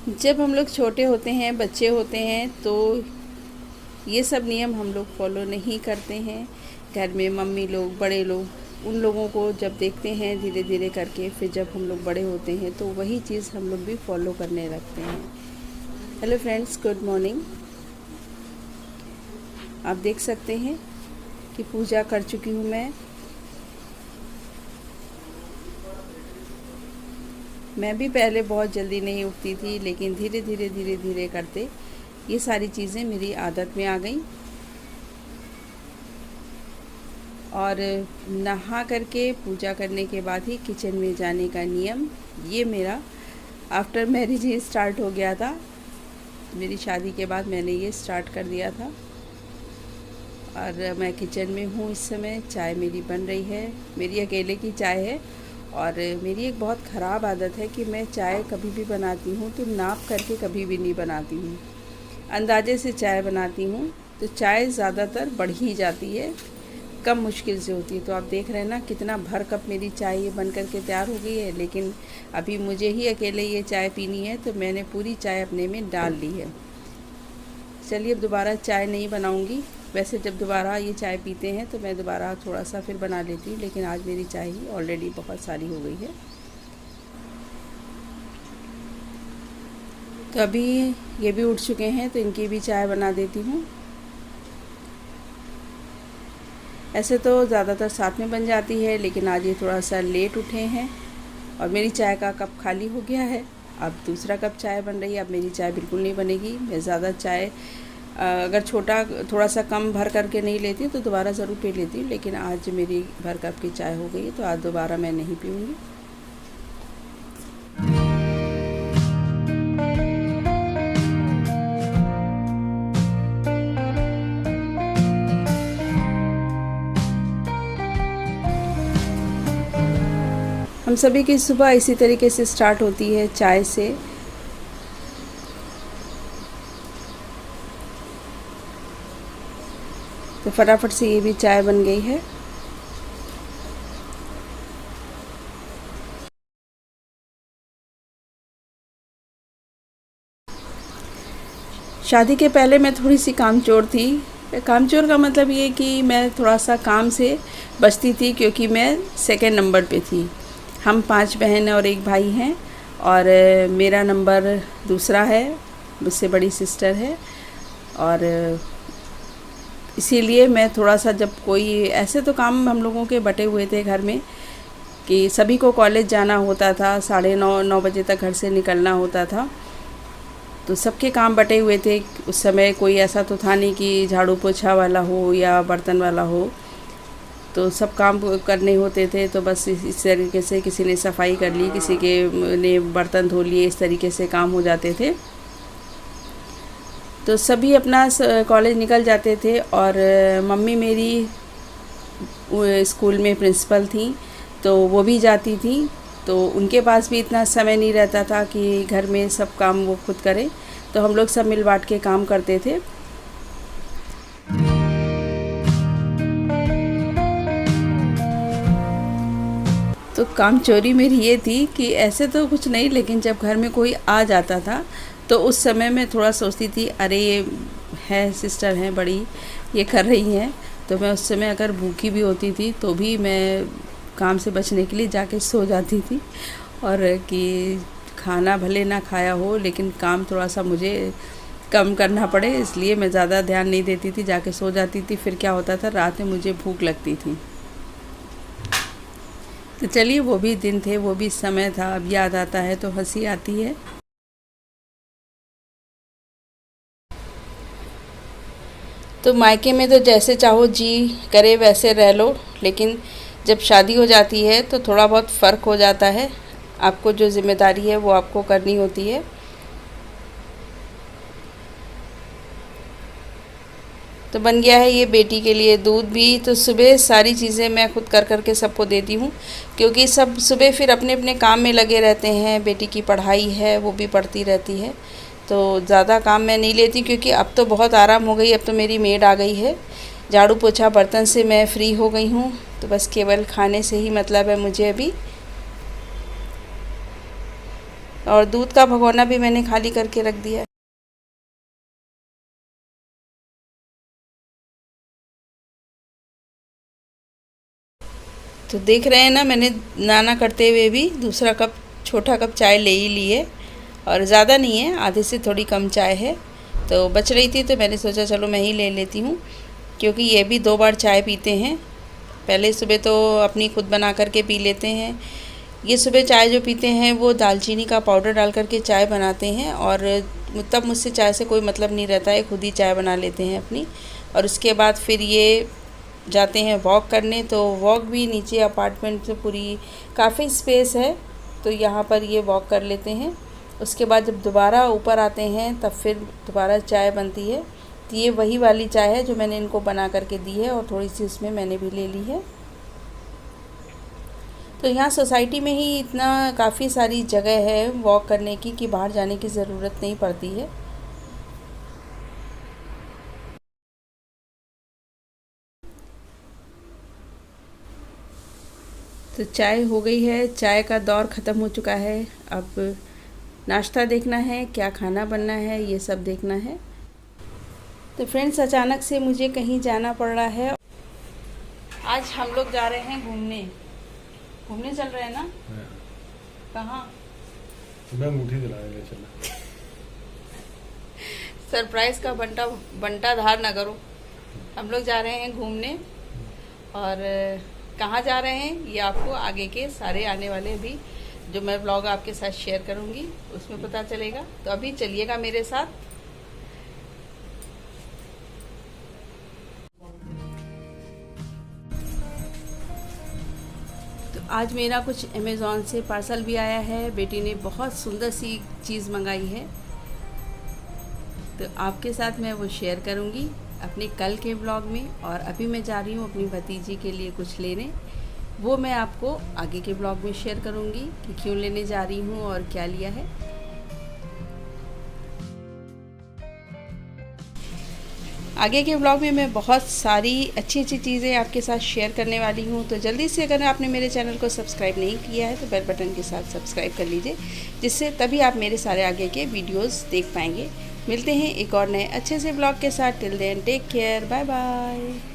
जब हम लोग छोटे होते हैं, बच्चे होते हैं, तो ये सब नियम हम लोग फॉलो नहीं करते हैं। घर में मम्मी लोग, बड़े लोग, उन लोगों को जब देखते हैं धीरे धीरे करके, फिर जब हम लोग बड़े होते हैं तो वही चीज़ हम लोग भी फॉलो करने लगते हैं। Hello friends, good morning. आप देख सकते हैं कि पूजा कर चुकी हूँ मैं भी पहले बहुत जल्दी नहीं उठती थी, लेकिन धीरे धीरे करते ये सारी चीज़ें मेरी आदत में आ गई। और नहा करके पूजा करने के बाद ही किचन में जाने का नियम, ये मेरा आफ्टर मैरिज ही स्टार्ट हो गया था। मेरी शादी के बाद मैंने ये स्टार्ट कर दिया था। और मैं किचन में हूँ इस समय। चाय मेरी बन रही है, मेरी अकेले की चाय है। और मेरी एक बहुत ख़राब आदत है कि मैं चाय कभी भी बनाती हूँ तो नाप करके कभी भी नहीं बनाती हूँ, अंदाजे से चाय बनाती हूँ। तो चाय ज़्यादातर बढ़ ही जाती है, कम मुश्किल से होती है। तो आप देख रहे हैं ना कितना भर कप मेरी चाय ये बन करके तैयार हो गई है। लेकिन अभी मुझे ही अकेले ये चाय पीनी है, तो मैंने पूरी चाय अपने में डाल ली है। चलिए, अब दोबारा चाय नहीं बनाऊंगी। वैसे जब दोबारा ये चाय पीते हैं तो मैं दोबारा थोड़ा सा फिर बना लेती हूँ, लेकिन आज मेरी चाय ही ऑलरेडी बहुत सारी हो गई है। तो अभी ये भी उठ चुके हैं, तो इनकी भी चाय बना देती हूँ। ऐसे तो ज़्यादातर साथ में बन जाती है, लेकिन आज ये थोड़ा सा लेट उठे हैं और मेरी चाय का कप खाली हो गया है। अब दूसरा कप चाय बन रही है। अब मेरी चाय बिल्कुल नहीं बनेगी। मैं ज़्यादा चाय अगर छोटा थोड़ा सा कम भर करके नहीं लेती तो दोबारा ज़रूर पी लेती हूँ, लेकिन आज मेरी भर कप की चाय हो गई है, तो आज दोबारा मैं नहीं पीऊँगी। हम सभी की सुबह इसी तरीके से स्टार्ट होती है, चाय से। तो फटाफट से ये भी चाय बन गई है। शादी के पहले मैं थोड़ी सी कामचोर थी। कामचोर का मतलब ये कि मैं थोड़ा सा काम से बचती थी, क्योंकि मैं सेकंड नंबर पे थी। हम 5 बहन और 1 भाई हैं, और मेरा नंबर दूसरा है, मुझसे बड़ी सिस्टर है। और इसीलिए मैं थोड़ा सा, जब कोई ऐसे तो काम हम लोगों के बटे हुए थे घर में कि सभी को कॉलेज जाना होता था, 9:30 बजे तक घर से निकलना होता था, तो सबके काम बटे हुए थे। उस समय कोई ऐसा तो था नहीं कि झाड़ू पोछा वाला हो या बर्तन वाला हो, तो सब काम करने होते थे। तो बस इस तरीके से किसी ने सफाई कर ली, किसी के ने बर्तन धो लिए, इस तरीके से काम हो जाते थे। तो सभी अपना कॉलेज निकल जाते थे। और मम्मी मेरी स्कूल में प्रिंसिपल थी, तो वो भी जाती थी, तो उनके पास भी इतना समय नहीं रहता था कि घर में सब काम वो खुद करें। तो हम लोग सब मिल बांट के काम करते थे। तो काम चोरी मेरी ये थी कि ऐसे तो कुछ नहीं, लेकिन जब घर में कोई आ जाता था तो उस समय मैं थोड़ा सोचती थी, अरे ये है सिस्टर हैं बड़ी, ये कर रही हैं। तो मैं उस समय अगर भूखी भी होती थी तो भी मैं काम से बचने के लिए जाके सो जाती थी। और कि खाना भले ना खाया हो, लेकिन काम थोड़ा सा मुझे कम करना पड़े, इसलिए मैं ज़्यादा ध्यान नहीं देती थी, जाके सो जाती थी। फिर क्या होता था, रात में मुझे भूख लगती थी। तो चलिए, वो भी दिन थे, वो भी समय था। अब याद आता है तो हंसी आती है। तो मायके में तो जैसे चाहो जी करे वैसे रह लो, लेकिन जब शादी हो जाती है तो थोड़ा बहुत फ़र्क हो जाता है। आपको जो ज़िम्मेदारी है वो आपको करनी होती है। तो बन गया है ये बेटी के लिए दूध भी। तो सुबह सारी चीज़ें मैं खुद कर के सबको देती हूँ, क्योंकि सब सुबह फिर अपने अपने काम में लगे रहते हैं। बेटी की पढ़ाई है, वो भी पढ़ती रहती है, तो ज़्यादा काम मैं नहीं लेती, क्योंकि अब तो बहुत आराम हो गई। अब तो मेरी मेड आ गई है। झाड़ू पोछा बर्तन से मैं फ्री हो गई हूँ, तो बस केवल खाने से ही मतलब है मुझे अभी। और दूध का भगोना भी मैंने खाली करके रख दिया है। तो देख रहे हैं ना, मैंने नाना करते हुए भी दूसरा कप, छोटा कप चाय ले ही ली है। और ज़्यादा नहीं है, आधे से थोड़ी कम चाय है। तो बच रही थी तो मैंने सोचा चलो मैं ही ले लेती हूँ, क्योंकि ये भी 2 बार चाय पीते हैं। पहले सुबह तो अपनी खुद बना करके पी लेते हैं। ये सुबह चाय जो पीते हैं वो दालचीनी का पाउडर डाल करके चाय बनाते हैं, और तब मुझसे चाय से कोई मतलब नहीं रहता है, खुद ही चाय बना लेते हैं अपनी। और उसके बाद फिर ये जाते हैं वॉक करने। तो वॉक भी नीचे अपार्टमेंट से पूरी काफ़ी स्पेस है, तो यहाँ पर ये वॉक कर लेते हैं। उसके बाद जब दोबारा ऊपर आते हैं तब फिर दोबारा चाय बनती है। तो ये वही वाली चाय है जो मैंने इनको बना करके दी है, और थोड़ी सी उसमें मैंने भी ले ली है। तो यहाँ सोसाइटी में ही इतना काफ़ी सारी जगह है वॉक करने की कि बाहर जाने की ज़रूरत नहीं पड़ती है। तो चाय हो गई है, चाय का दौर ख़त्म हो चुका है। अब नाश्ता देखना है, क्या खाना बनना है, ये सब देखना है। तो फ्रेंड्स, अचानक से मुझे कहीं जाना पड़ रहा है। आज हम लोग जा रहे हैं घूमने चल रहे हैं ना। कहाँ? मैं मुट्ठी दिलाने चला। सरप्राइज का बंटा धार ना करो। हम लोग जा रहे हैं घूमने, और कहाँ जा रहे हैं ये आपको आगे के सारे आने वाले भी जो मैं ब्लॉग आपके साथ शेयर करूँगी उसमें पता चलेगा। तो अभी चलिएगा मेरे साथ। तो आज मेरा कुछ अमेज़ॉन से पार्सल भी आया है। बेटी ने बहुत सुंदर सी चीज़ मंगाई है, तो आपके साथ मैं वो शेयर करूँगी अपने कल के ब्लॉग में। और अभी मैं जा रही हूँ अपनी भतीजी के लिए कुछ लेने, वो मैं आपको आगे के ब्लॉग में शेयर करूँगी कि क्यों लेने जा रही हूँ और क्या लिया है। आगे के ब्लॉग में मैं बहुत सारी अच्छी चीज़ें आपके साथ शेयर करने वाली हूँ। तो जल्दी से अगर आपने मेरे चैनल को सब्सक्राइब नहीं किया है तो बेल बटन के साथ सब्सक्राइब कर लीजिए, जिससे तभी आप मेरे सारे आगे के वीडियोस देख पाएंगे। मिलते हैं एक और नए अच्छे से ब्लॉग के साथ। Till then take care, bye bye.